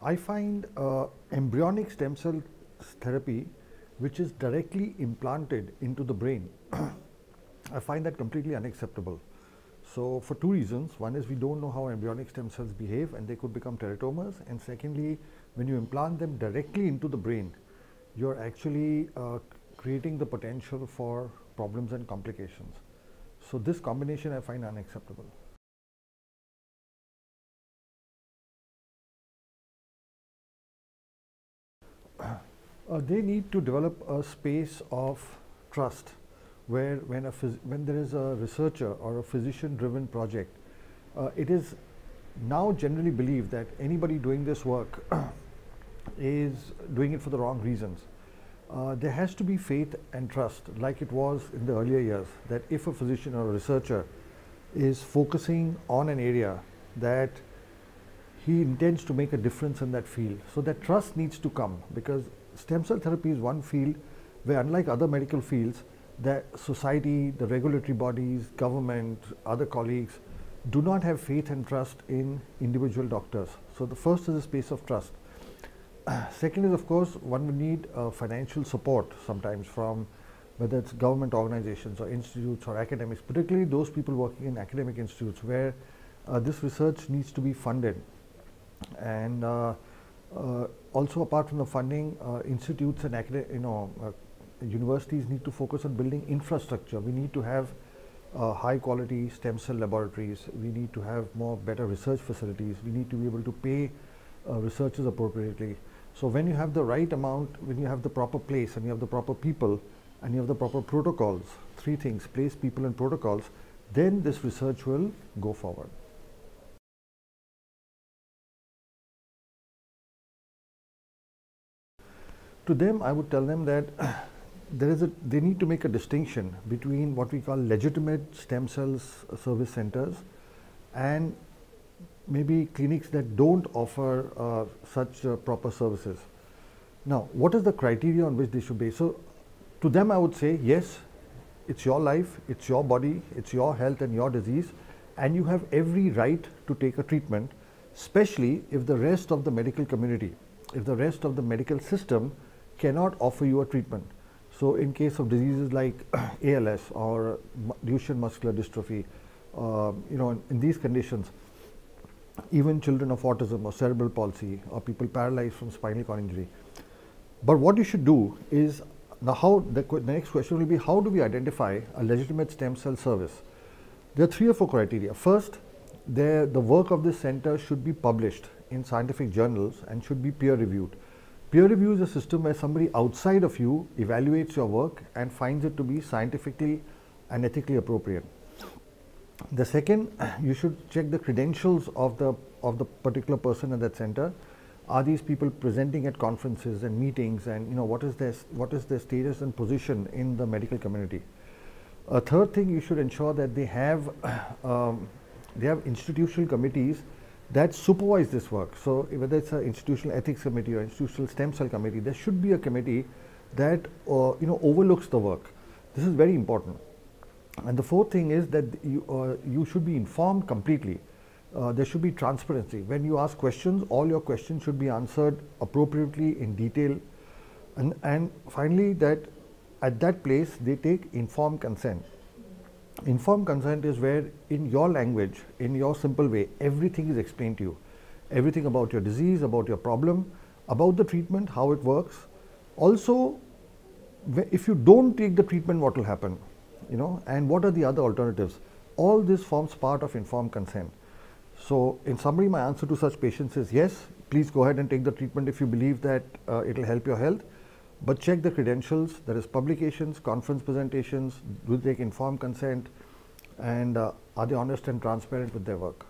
I find embryonic stem cell therapy, which is directly implanted into the brain, I find that completely unacceptable. So, for two reasons. One is we don't know how embryonic stem cells behave and they could become teratomas. And secondly, when you implant them directly into the brain, you're actually creating the potential for problems and complications. So, this combination I find unacceptable. They need to develop a space of trust where when there is a researcher or a physician-driven project, it is now generally believed that anybody doing this work is doing it for the wrong reasons. There has to be faith and trust, like it was in the earlier years, that if a physician or a researcher is focusing on an area that he intends to make a difference in that field. So that trust needs to come, because stem cell therapy is one field where, unlike other medical fields, that society, the regulatory bodies, government, other colleagues do not have faith and trust in individual doctors. So the first is a space of trust. Second is, of course, one would need financial support sometimes from whether it's government organizations or institutes or academics, particularly those people working in academic institutes where this research needs to be funded. And also, apart from the funding, institutes and universities need to focus on building infrastructure. We need to have high quality stem cell laboratories. We need to have better research facilities. We need to be able to pay researchers appropriately. So when you have the right amount, when you have the proper place and you have the proper people and you have the proper protocols, three things: place, people and protocols, then this research will go forward. To them, I would tell them that they need to make a distinction between what we call legitimate stem cells service centers and maybe clinics that don't offer such proper services. Now, what is the criteria on which they should be? So, to them I would say, yes, it's your life, it's your body, it's your health and your disease, and you have every right to take a treatment, especially if the rest of the medical community, if the rest of the medical system cannot offer you a treatment. So, in case of diseases like ALS or Duchenne muscular dystrophy, in these conditions, even children of autism or cerebral palsy or people paralyzed from spinal cord injury. But what you should do is, now the next question will be, how do we identify a legitimate stem cell service? There are 3 or 4 criteria. First, the work of this center should be published in scientific journals and should be peer reviewed. Peer review is a system where somebody outside of you evaluates your work and finds it to be scientifically and ethically appropriate. The second, you should check the credentials of the particular person at that center. Are these people presenting at conferences and meetings, and what is their status and position in the medical community? A third thing, you should ensure that they have institutional committees that supervise this work. So whether it's an institutional ethics committee or institutional stem cell committee, there should be a committee that overlooks the work. This is very important. And the fourth thing is that you should be informed completely. There should be transparency. When you ask questions, all your questions should be answered appropriately in detail. And finally, that at that place they take informed consent. Informed consent is where, in your language, in your simple way, everything is explained to you. Everything about your disease, about your problem, about the treatment, how it works. Also, if you don't take the treatment, what will happen? And what are the other alternatives? All this forms part of informed consent. So, in summary, my answer to such patients is yes, please go ahead and take the treatment if you believe that it will help your health, but check the credentials, that is publications, conference presentations, do they take informed consent, and are they honest and transparent with their work?